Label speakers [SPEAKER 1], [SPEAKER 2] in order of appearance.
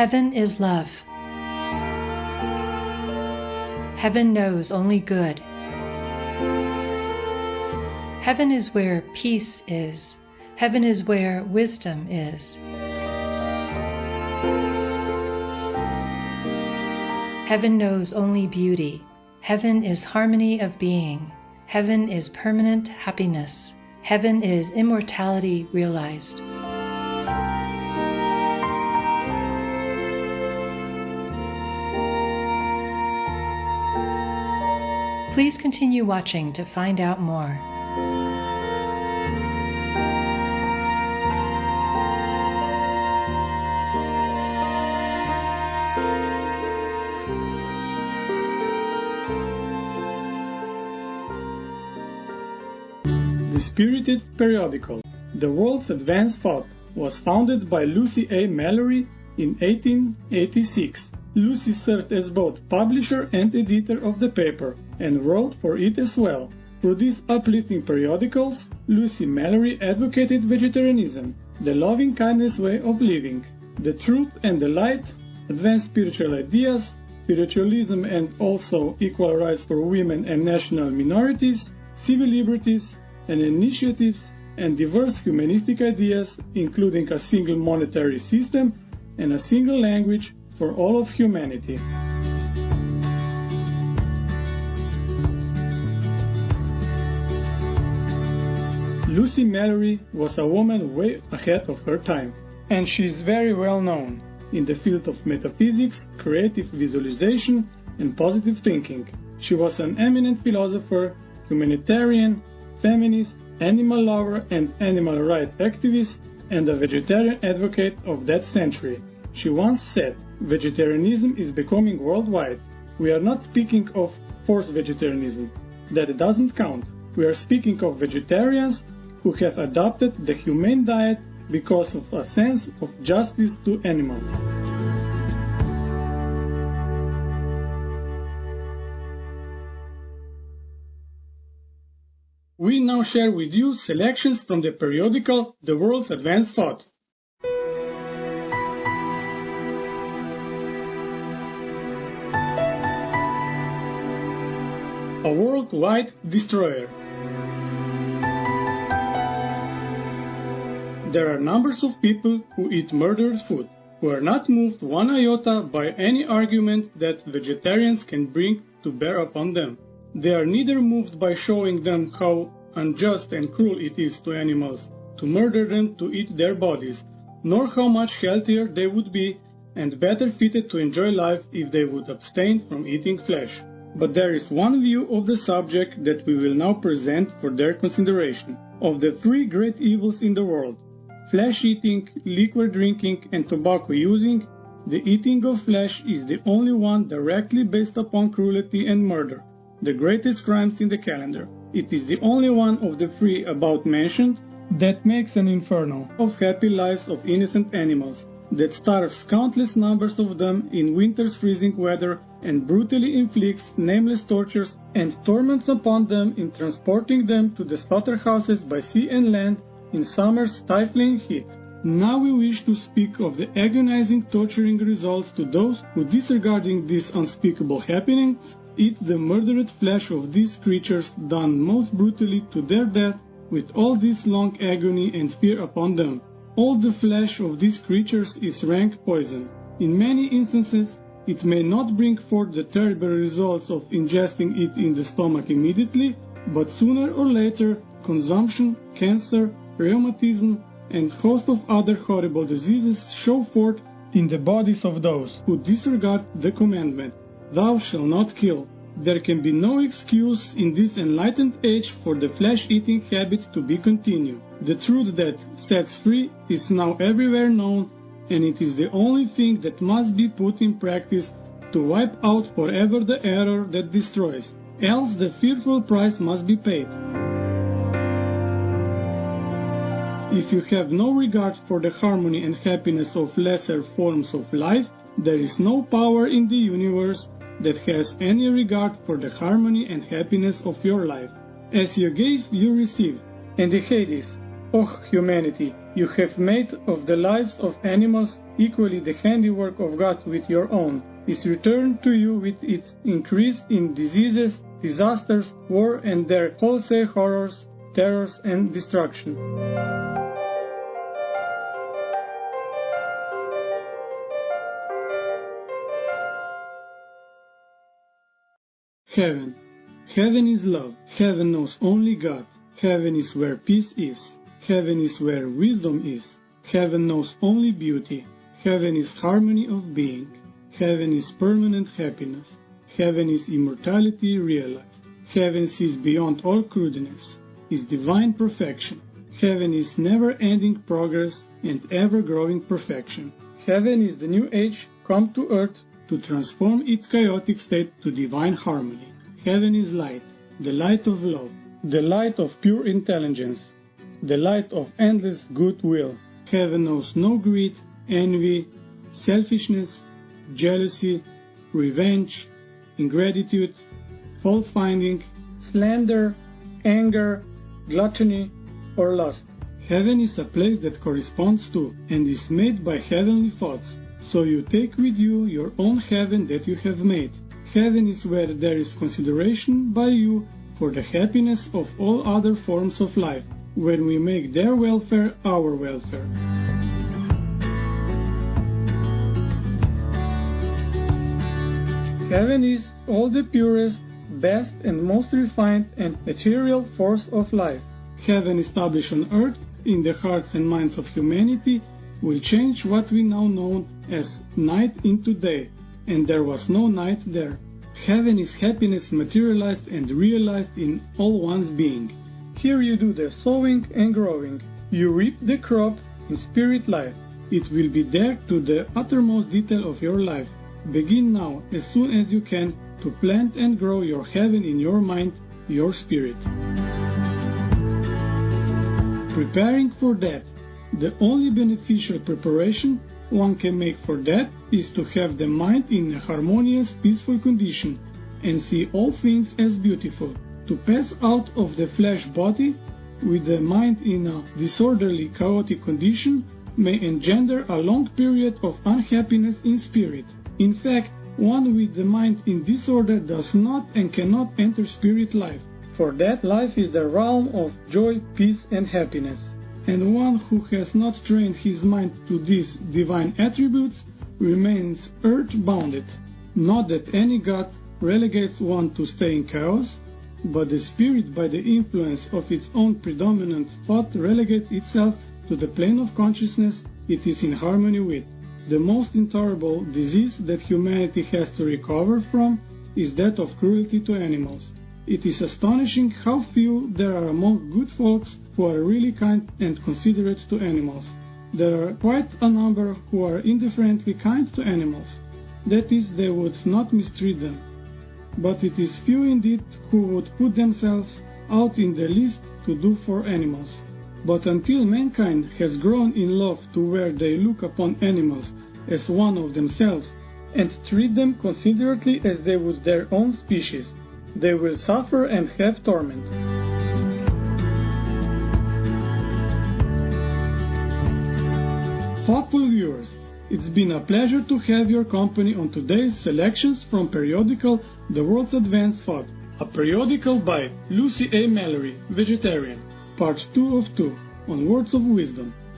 [SPEAKER 1] Heaven is love. Heaven knows only good. Heaven is where peace is. Heaven is where wisdom is. Heaven knows only beauty. Heaven is harmony of being. Heaven is permanent happiness. Heaven is immortality realized. Please continue watching to find out more.
[SPEAKER 2] The Spirited Periodical, the world's advanced thought, was founded by Lucy A. Mallory in 1886. Lucy served as both publisher and editor of the paper, and wrote for it as well. Through these uplifting periodicals, Lucy Mallory advocated vegetarianism, the loving-kindness way of living, the truth and the light, advanced spiritual ideas, spiritualism and also equal rights for women and national minorities, civil liberties, and initiatives, and diverse humanistic ideas, including a single monetary system and a single language for all of humanity. Lucy Mallory was a woman way ahead of her time, and she is very well known in the field of metaphysics, creative visualization, and positive thinking. She was an eminent philosopher, humanitarian, feminist, animal lover and animal rights activist, and a vegetarian advocate of that century. She once said, "Vegetarianism is becoming worldwide. We are not speaking of forced vegetarianism. That doesn't count. We are speaking of vegetarians who have adopted the humane diet because of a sense of justice to animals." We now share with you selections from the periodical The World's Advanced Thought. A worldwide destroyer. There are numbers of people who eat murdered food, who are not moved one iota by any argument that vegetarians can bring to bear upon them. They are neither moved by showing them how unjust and cruel it is to animals to murder them to eat their bodies, nor how much healthier they would be and better fitted to enjoy life if they would abstain from eating flesh. But there is one view of the subject that we will now present for their consideration. Of the three great evils in the world, flesh eating, liquor drinking, and tobacco using, the eating of flesh is the only one directly based upon cruelty and murder, the greatest crimes in the calendar. It is the only one of the three above mentioned that makes an inferno of happy lives of innocent animals, that starves countless numbers of them in winter's freezing weather and brutally inflicts nameless tortures and torments upon them in transporting them to the slaughterhouses by sea and land in summer's stifling heat. Now we wish to speak of the agonizing, torturing results to those who, disregarding these unspeakable happenings, eat the murdered flesh of these creatures done most brutally to their death with all this long agony and fear upon them. All the flesh of these creatures is rank poison. In many instances, it may not bring forth the terrible results of ingesting it in the stomach immediately, but sooner or later, consumption, cancer, rheumatism, and host of other horrible diseases show forth in the bodies of those who disregard the commandment, "Thou shalt not kill." There can be no excuse in this enlightened age for the flesh-eating habit to be continued. The truth that sets free is now everywhere known, and it is the only thing that must be put in practice to wipe out forever the error that destroys, else the fearful price must be paid. If you have no regard for the harmony and happiness of lesser forms of life, there is no power in the universe that has any regard for the harmony and happiness of your life. As you gave, you received, and the Hades, "O humanity, you have made of the lives of animals equally the handiwork of God with your own, is returned to you with its increase in diseases, disasters, war and their wholesale horrors, terrors and destruction." Heaven. Heaven is love. Heaven knows only God. Heaven is where peace is. Heaven is where wisdom is. Heaven knows only beauty. Heaven is harmony of being. Heaven is permanent happiness. Heaven is immortality realized. Heaven sees beyond all crudeness, is divine perfection. Heaven is never-ending progress and ever-growing perfection. Heaven is the new age come to earth to transform its chaotic state to divine harmony. Heaven is light, the light of love, the light of pure intelligence, the light of endless goodwill. Heaven knows no greed, envy, selfishness, jealousy, revenge, ingratitude, fault-finding, slander, anger, gluttony, or lust. Heaven is a place that corresponds to and is made by heavenly thoughts, so you take with you your own heaven that you have made. Heaven is where there is consideration by you for the happiness of all other forms of life, when we make their welfare our welfare. Heaven is all the purest, best and most refined and material force of life. Heaven established on earth in the hearts and minds of humanity will change what we now know as night into day, and there was no night there. Heaven is happiness materialized and realized in all one's being. Here you do the sowing and growing. You reap the crop in spirit life. It will be there to the uttermost detail of your life. Begin now, as soon as you can, to plant and grow your heaven in your mind, your spirit. Preparing for death. The only beneficial preparation one can make for death is to have the mind in a harmonious, peaceful condition and see all things as beautiful. To pass out of the flesh body with the mind in a disorderly, chaotic condition may engender a long period of unhappiness in spirit. In fact, one with the mind in disorder does not and cannot enter spirit life, for that life is the realm of joy, peace and happiness. And one who has not trained his mind to these divine attributes remains earth-bounded. Not that any god relegates one to stay in chaos, but the spirit, by the influence of its own predominant thought, relegates itself to the plane of consciousness it is in harmony with. The most intolerable disease that humanity has to recover from is that of cruelty to animals. It is astonishing how few there are among good folks who are really kind and considerate to animals. There are quite a number who are indifferently kind to animals. That is, they would not mistreat them. But it is few indeed who would put themselves out in the least to do for animals. But until mankind has grown in love to where they look upon animals as one of themselves and treat them considerately as they would their own species, they will suffer and have torment. Thoughtful viewers, it's been a pleasure to have your company on today's selections from Periodical, The World's Advanced Thought, a periodical by Lucy A. Mallory, vegetarian, part 2 of 2, on Words of Wisdom.